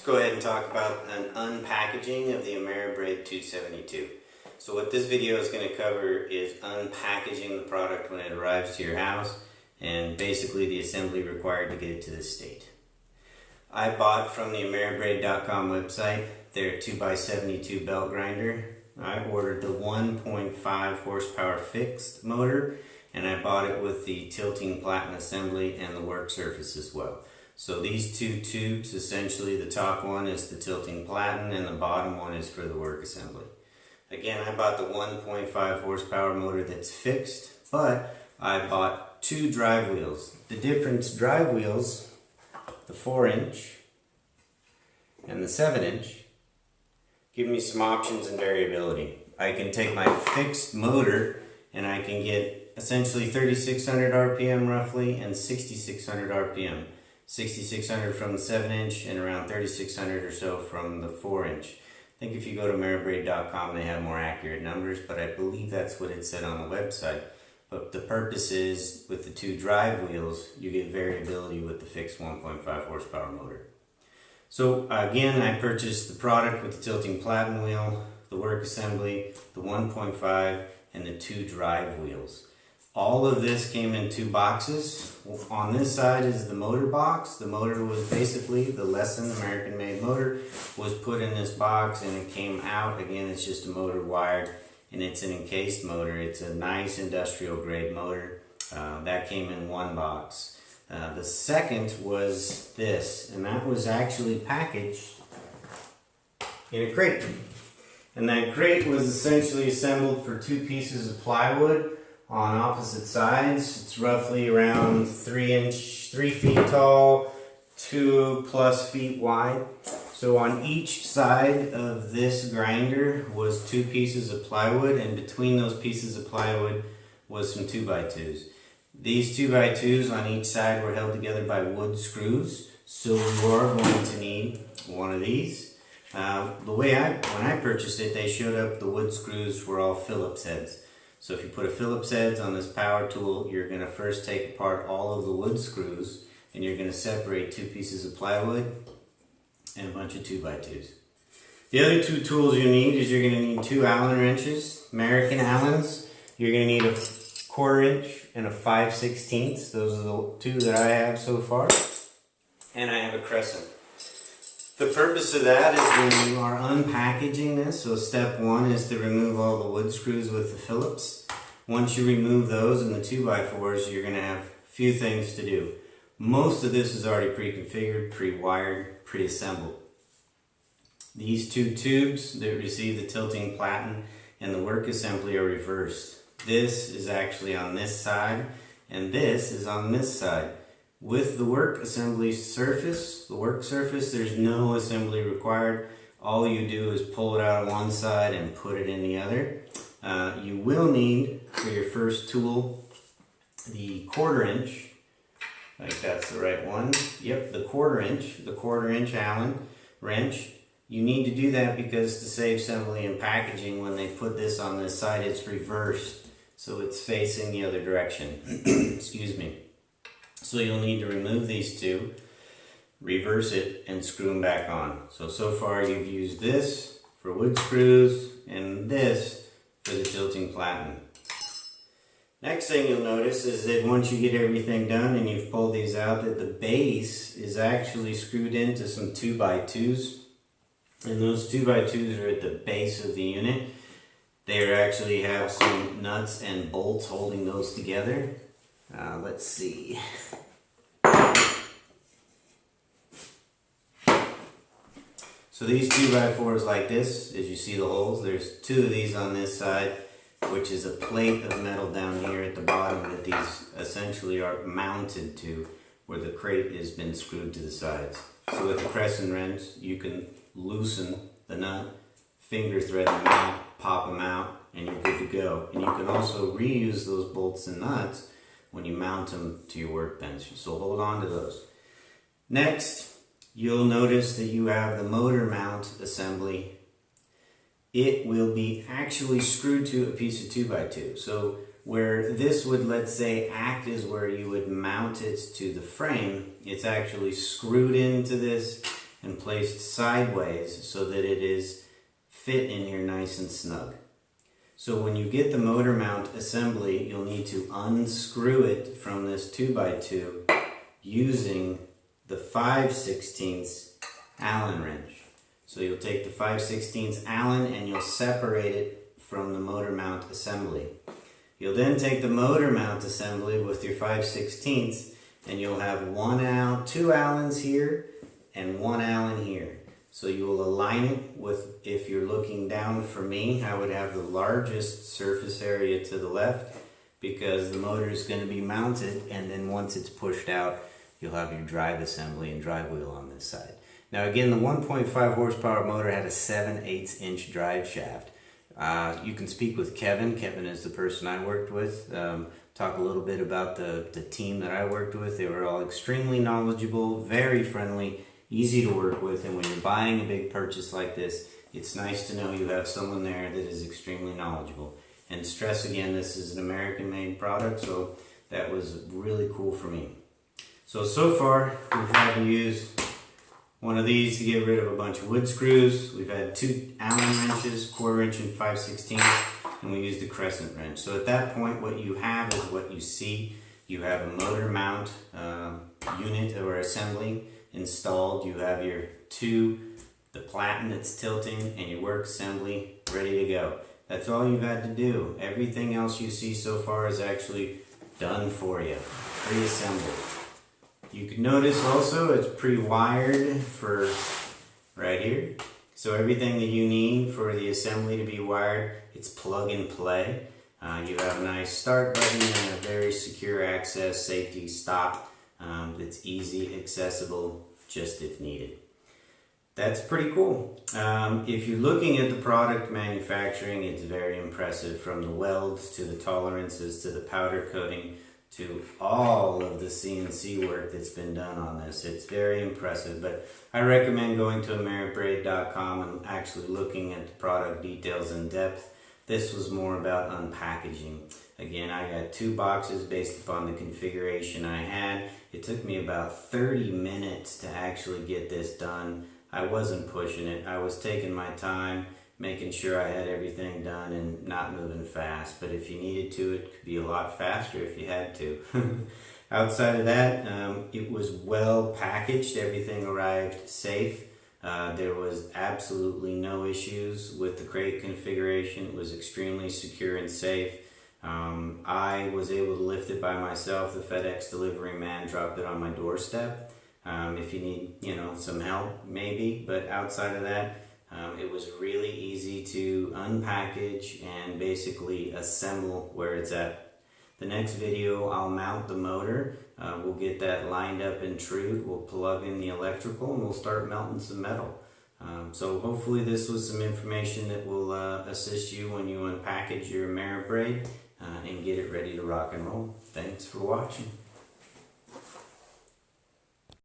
Go ahead and talk about an unpackaging of the Ameribrade 272. So what this video is going to cover is unpackaging the product when it arrives to your house and basically the assembly required to get it to this state. I bought from the Ameribrade.com website their 2x72 belt grinder. I ordered the 1.5 horsepower fixed motor, and I bought it with the tilting platen assembly and the work surface as well. So these two tubes, essentially the top one is the tilting platen and the bottom one is for the work assembly. Again, I bought the 1.5 horsepower motor that's fixed, but I bought two drive wheels. The difference drive wheels, the 4-inch and the 7-inch, give me some options and variability. I can take my fixed motor and I can get essentially 3,600 RPM roughly and 6,600 RPM. 6,600 from the 7-inch and around 3,600 or so from the 4-inch. I think if you go to Ameribrade.com they have more accurate numbers, but I believe that's what it said on the website. But the purpose is, with the two drive wheels, you get variability with the fixed 1.5 horsepower motor. So again, I purchased the product with the tilting platen wheel, the work assembly, the 1.5, and the two drive wheels. All of this came in two boxes. On this side is the motor box. The motor was basically the Lesson American-made motor was put in this box and it came out. Again, it's just a motor wired and it's an encased motor. It's a nice industrial grade motor. That came in one box. The second was this, and that was actually packaged in a crate. And that crate was essentially assembled for two pieces of plywood on opposite sides. It's roughly around 3 feet tall, 2+ feet wide. So on each side of this grinder was two pieces of plywood, and between those pieces of plywood was some 2x2s. These 2x2s on each side were held together by wood screws, so you are going to need one of these. When I purchased it, they showed up the wood screws were all Phillips heads. So if you put a Phillips heads on this power tool, you're going to first take apart all of the wood screws and you're going to separate two pieces of plywood and a bunch of 2x2s. The other two tools you need is you're going to need two Allen wrenches, American Allens. You're going to need a 1/4 inch and a 5/16. Those are the two that I have so far. And I have a crescent. The purpose of that is when you are unpackaging this, so step one is to remove all the wood screws with the Phillips. Once you remove those and the 2x4s, you're going to have a few things to do. Most of this is already pre-configured, pre-wired, pre-assembled. These two tubes that receive the tilting platen and the work assembly are reversed. This is actually on this side and this is on this side. With the work assembly surface, the work surface, there's no assembly required. All you do is pull it out on one side and put it in the other. You will need, for your first tool, the 1/4 inch. I think that's the right one. Yep, the 1/4 inch Allen wrench. You need to do that because to save assembly and packaging, when they put this on this side, it's reversed. So it's facing the other direction. Excuse me. So you'll need to remove these two, reverse it, and screw them back on. So far you've used this for wood screws and this for the tilting platen. Next thing you'll notice is that once you get everything done and you've pulled these out, that the base is actually screwed into some 2x2s. And those 2x2s are at the base of the unit. They actually have some nuts and bolts holding those together. Let's see. So these 2x4s like this, as you see the holes, there's two of these on this side, which is a plate of metal down here at the bottom that these essentially are mounted to, where the crate has been screwed to the sides. So with the crescent wrench, you can loosen the nut, finger thread them out, pop them out, and you're good to go. And you can also reuse those bolts and nuts when you mount them to your workbench. So hold on to those. Next, you'll notice that you have the motor mount assembly. It will be actually screwed to a piece of 2x2. So where this would, let's say, act as where you would mount it to the frame, it's actually screwed into this and placed sideways so that it is fit in here nice and snug. So when you get the motor mount assembly, you'll need to unscrew it from this 2x2 using the 5/16 Allen wrench. So you'll take the 5/16 Allen and you'll separate it from the motor mount assembly. You'll then take the motor mount assembly with your 5/16 and you'll have 2 Allens here and 1 Allen here. So you will align it with, if you're looking down for me, I would have the largest surface area to the left because the motor is going to be mounted, and then once it's pushed out, you'll have your drive assembly and drive wheel on this side. Now again, the 1.5 horsepower motor had a 7/8 inch drive shaft. You can speak with Kevin. Kevin is the person I worked with. Talk a little bit about the team that I worked with. They were all extremely knowledgeable, very friendly, easy to work with, and when you're buying a big purchase like this, it's nice to know you have someone there that is extremely knowledgeable. And stress again, this is an American-made product, so that was really cool for me. So far, we've had to use one of these to get rid of a bunch of wood screws. We've had 2 Allen wrenches, 1/4 inch and 5/16, and we used a crescent wrench. So at that point, what you have is what you see. You have a motor mount unit or assembly installed. You have your the platen that's tilting, and your work assembly ready to go. That's all you've had to do. Everything else you see so far is actually done for you, pre-assembled. You can notice also it's pre-wired for right here. So everything that you need for the assembly to be wired, it's plug and play. You have a nice start button and a very secure access safety stop. It's easy, accessible, just if needed. That's pretty cool. If you're looking at the product manufacturing, it's very impressive, from the welds to the tolerances to the powder coating to all of the CNC work that's been done on this. It's very impressive, but I recommend going to Ameribrade.com and actually looking at the product details in depth. This was more about unpackaging. Again, I got 2 boxes based upon the configuration I had. It took me about 30 minutes to actually get this done. I wasn't pushing it. I was taking my time, making sure I had everything done and not moving fast. But if you needed to, it could be a lot faster if you had to. Outside of that, it was well packaged. Everything arrived safe. There was absolutely no issues with the crate configuration. It was extremely secure and safe. I was able to lift it by myself. The FedEx delivery man dropped it on my doorstep. If you need, some help, maybe. But outside of that, it was really easy to unpackage and basically assemble where it's at. The next video, I'll mount the motor. We'll get that lined up and trued. We'll plug in the electrical and we'll start melting some metal. So hopefully this was some information that will assist you when you unpackage your Ameribrade and get it ready to rock and roll. Thanks for watching.